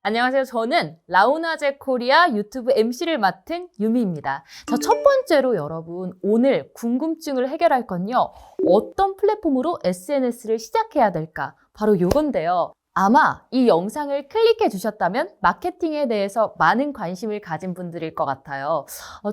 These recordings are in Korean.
안녕하세요. 저는 라우나제 코리아 유튜브 MC를 맡은 유미입니다. 자, 첫 번째로 여러분, 오늘 궁금증을 해결할 건요. 어떤 플랫폼으로 SNS를 시작해야 될까? 바로 요건데요. 아마 이 영상을 클릭해 주셨다면 마케팅에 대해서 많은 관심을 가진 분들일 것 같아요.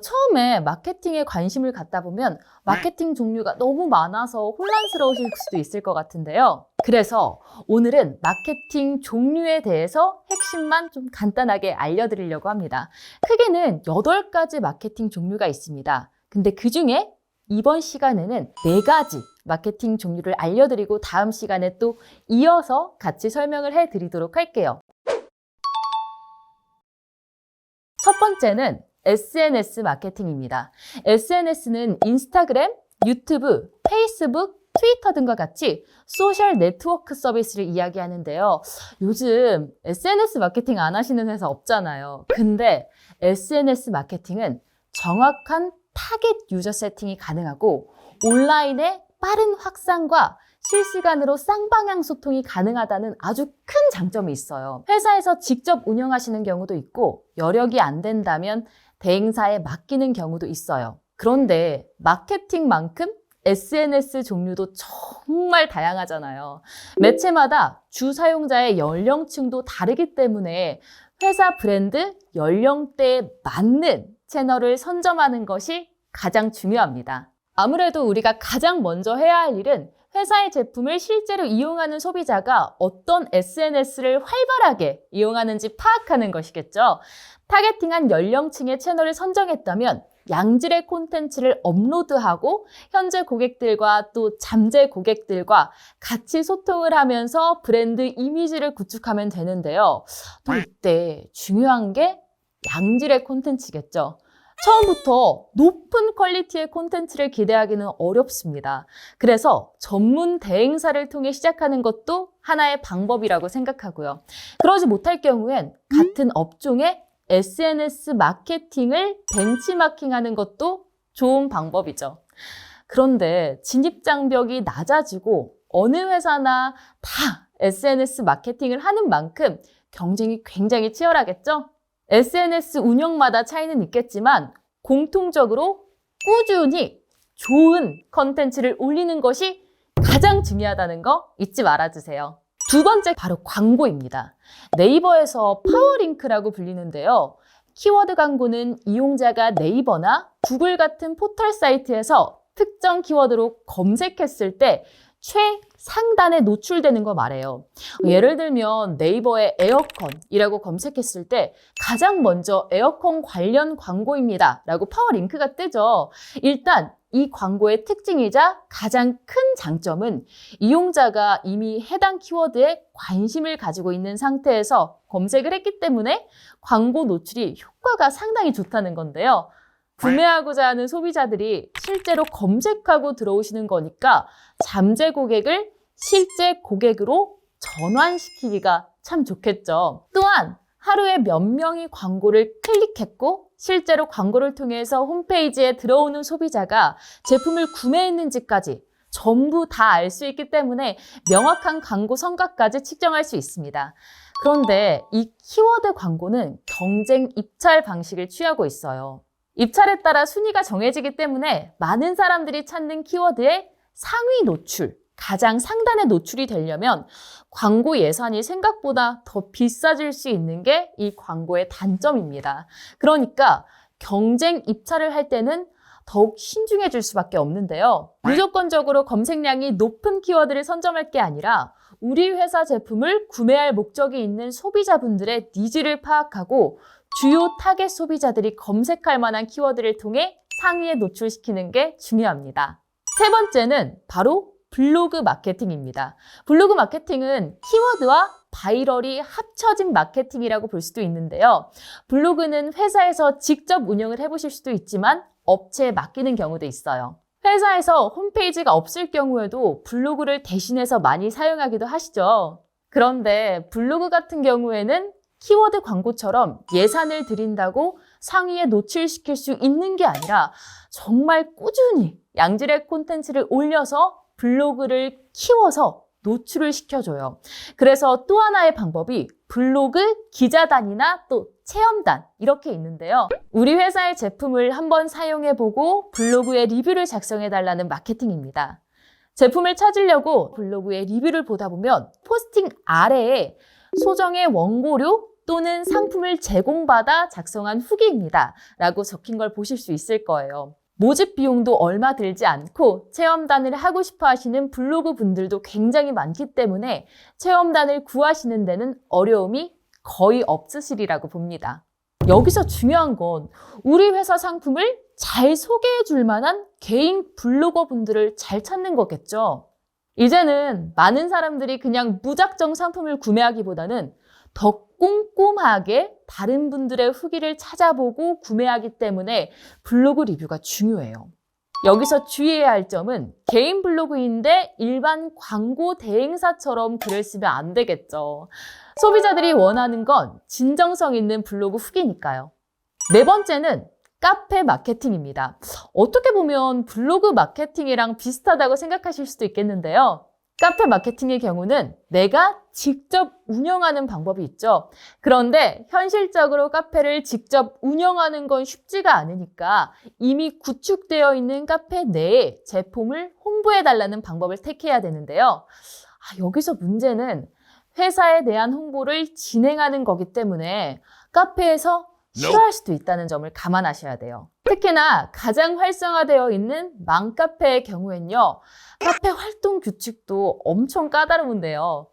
처음에 마케팅에 관심을 갖다 보면 마케팅 종류가 너무 많아서 혼란스러우실 수도 있을 것 같은데요. 그래서 오늘은 마케팅 종류에 대해서 핵심만 좀 간단하게 알려드리려고 합니다. 크게는 8가지 마케팅 종류가 있습니다. 근데 그 중에 이번 시간에는 4가지 마케팅 종류를 알려드리고 다음 시간에 또 이어서 같이 설명을 해드리도록 할게요. 첫 번째는 SNS 마케팅입니다. SNS는 인스타그램, 유튜브, 페이스북, 트위터 등과 같이 소셜 네트워크 서비스를 이야기하는데요. 요즘 SNS 마케팅 안 하시는 회사 없잖아요. 근데 SNS 마케팅은 정확한 타겟 유저 세팅이 가능하고 온라인의 빠른 확산과 실시간으로 쌍방향 소통이 가능하다는 아주 큰 장점이 있어요. 회사에서 직접 운영하시는 경우도 있고 여력이 안 된다면 대행사에 맡기는 경우도 있어요. 그런데 마케팅만큼 SNS 종류도 정말 다양하잖아요. 매체마다 주 사용자의 연령층도 다르기 때문에 회사 브랜드, 연령대에 맞는 채널을 선점하는 것이 가장 중요합니다. 아무래도 우리가 가장 먼저 해야 할 일은 회사의 제품을 실제로 이용하는 소비자가 어떤 SNS를 활발하게 이용하는지 파악하는 것이겠죠. 타겟팅한 연령층의 채널을 선정했다면 양질의 콘텐츠를 업로드하고 현재 고객들과 또 잠재 고객들과 같이 소통을 하면서 브랜드 이미지를 구축하면 되는데요. 또 이때 중요한 게 양질의 콘텐츠겠죠. 처음부터 높은 퀄리티의 콘텐츠를 기대하기는 어렵습니다. 그래서 전문 대행사를 통해 시작하는 것도 하나의 방법이라고 생각하고요. 그러지 못할 경우엔 같은 업종의 SNS 마케팅을 벤치마킹하는 것도 좋은 방법이죠. 그런데 진입장벽이 낮아지고 어느 회사나 다 SNS 마케팅을 하는 만큼 경쟁이 굉장히 치열하겠죠? SNS 운영마다 차이는 있겠지만 공통적으로 꾸준히 좋은 컨텐츠를 올리는 것이 가장 중요하다는 거 잊지 말아주세요. 두 번째 바로 광고입니다. 네이버에서 파워링크라고 불리는데요. 키워드 광고는 이용자가 네이버나 구글 같은 포털 사이트에서 특정 키워드로 검색했을 때 최상단에 노출되는 거 말해요. 예를 들면 네이버에 에어컨이라고 검색했을 때 가장 먼저 에어컨 관련 광고입니다 라고 파워링크가 뜨죠. 일단 이 광고의 특징이자 가장 큰 장점은 이용자가 이미 해당 키워드에 관심을 가지고 있는 상태에서 검색을 했기 때문에 광고 노출이 효과가 상당히 좋다는 건데요. 구매하고자 하는 소비자들이 실제로 검색하고 들어오시는 거니까 잠재 고객을 실제 고객으로 전환시키기가 참 좋겠죠. 또한 하루에 몇 명이 광고를 클릭했고 실제로 광고를 통해서 홈페이지에 들어오는 소비자가 제품을 구매했는지까지 전부 다 알 수 있기 때문에 명확한 광고 성과까지 측정할 수 있습니다. 그런데 이 키워드 광고는 경쟁 입찰 방식을 취하고 있어요. 입찰에 따라 순위가 정해지기 때문에 많은 사람들이 찾는 키워드의 상위 노출, 가장 상단에 노출이 되려면 광고 예산이 생각보다 더 비싸질 수 있는 게 이 광고의 단점입니다. 그러니까 경쟁 입찰을 할 때는 더욱 신중해질 수밖에 없는데요. 무조건적으로 검색량이 높은 키워드를 선점할 게 아니라 우리 회사 제품을 구매할 목적이 있는 소비자분들의 니즈를 파악하고 주요 타겟 소비자들이 검색할 만한 키워드를 통해 상위에 노출시키는 게 중요합니다. 세 번째는 바로 블로그 마케팅입니다. 블로그 마케팅은 키워드와 바이럴이 합쳐진 마케팅이라고 볼 수도 있는데요. 블로그는 회사에서 직접 운영을 해보실 수도 있지만 업체에 맡기는 경우도 있어요. 회사에서 홈페이지가 없을 경우에도 블로그를 대신해서 많이 사용하기도 하시죠. 그런데 블로그 같은 경우에는 키워드 광고처럼 예산을 들인다고 상위에 노출시킬 수 있는 게 아니라 정말 꾸준히 양질의 콘텐츠를 올려서 블로그를 키워서 노출을 시켜줘요. 그래서 또 하나의 방법이 블로그 기자단이나 또 체험단 이렇게 있는데요. 우리 회사의 제품을 한번 사용해보고 블로그에 리뷰를 작성해달라는 마케팅입니다. 제품을 찾으려고 블로그에 리뷰를 보다 보면 포스팅 아래에 소정의 원고료 또는 상품을 제공받아 작성한 후기입니다 라고 적힌 걸 보실 수 있을 거예요. 모집 비용도 얼마 들지 않고 체험단을 하고 싶어 하시는 블로그 분들도 굉장히 많기 때문에 체험단을 구하시는 데는 어려움이 거의 없으시리라고 봅니다. 여기서 중요한 건 우리 회사 상품을 잘 소개해 줄 만한 개인 블로거 분들을 잘 찾는 거겠죠. 이제는 많은 사람들이 그냥 무작정 상품을 구매하기보다는 더 꼼꼼하게 다른 분들의 후기를 찾아보고 구매하기 때문에 블로그 리뷰가 중요해요. 여기서 주의해야 할 점은 개인 블로그인데 일반 광고 대행사처럼 글을 쓰면 안 되겠죠. 소비자들이 원하는 건 진정성 있는 블로그 후기니까요. 네 번째는 카페 마케팅입니다. 어떻게 보면 블로그 마케팅이랑 비슷하다고 생각하실 수도 있겠는데요. 카페 마케팅의 경우는 내가 직접 운영하는 방법이 있죠. 그런데 현실적으로 카페를 직접 운영하는 건 쉽지가 않으니까 이미 구축되어 있는 카페 내에 제품을 홍보해달라는 방법을 택해야 되는데요. 여기서 문제는 회사에 대한 홍보를 진행하는 거기 때문에 카페에서 싫어할 수도 있다는 점을 감안하셔야 돼요. 특히나 가장 활성화되어 있는 맘카페의 경우엔요. 카페 활동 규칙도 엄청 까다로운데요.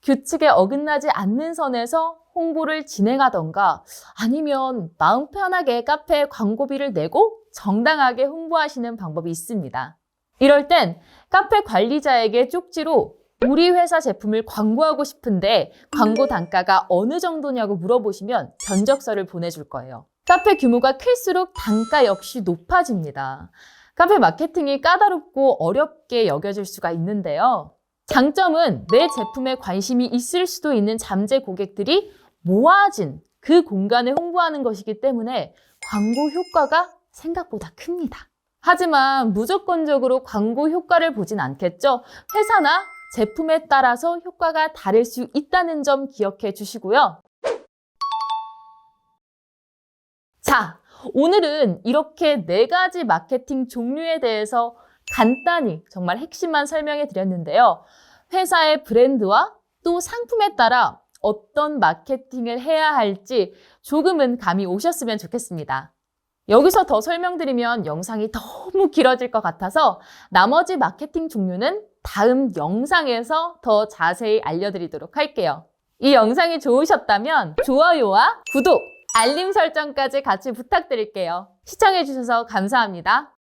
규칙에 어긋나지 않는 선에서 홍보를 진행하던가 아니면 마음 편하게 카페에 광고비를 내고 정당하게 홍보하시는 방법이 있습니다. 이럴 땐 카페 관리자에게 쪽지로 우리 회사 제품을 광고하고 싶은데 광고 단가가 어느 정도냐고 물어보시면 견적서를 보내줄 거예요. 카페 규모가 클수록 단가 역시 높아집니다. 카페 마케팅이 까다롭고 어렵게 여겨질 수가 있는데요. 장점은 내 제품에 관심이 있을 수도 있는 잠재 고객들이 모아진 그 공간을 홍보하는 것이기 때문에 광고 효과가 생각보다 큽니다. 하지만 무조건적으로 광고 효과를 보진 않겠죠. 회사나 제품에 따라서 효과가 다를 수 있다는 점 기억해 주시고요. 자, 오늘은 이렇게 4가지 마케팅 종류에 대해서 간단히 정말 핵심만 설명해 드렸는데요. 회사의 브랜드와 또 상품에 따라 어떤 마케팅을 해야 할지 조금은 감이 오셨으면 좋겠습니다. 여기서 더 설명드리면 영상이 너무 길어질 것 같아서 나머지 마케팅 종류는 다음 영상에서 더 자세히 알려드리도록 할게요. 이 영상이 좋으셨다면 좋아요와 구독, 알림 설정까지 같이 부탁드릴게요. 시청해주셔서 감사합니다.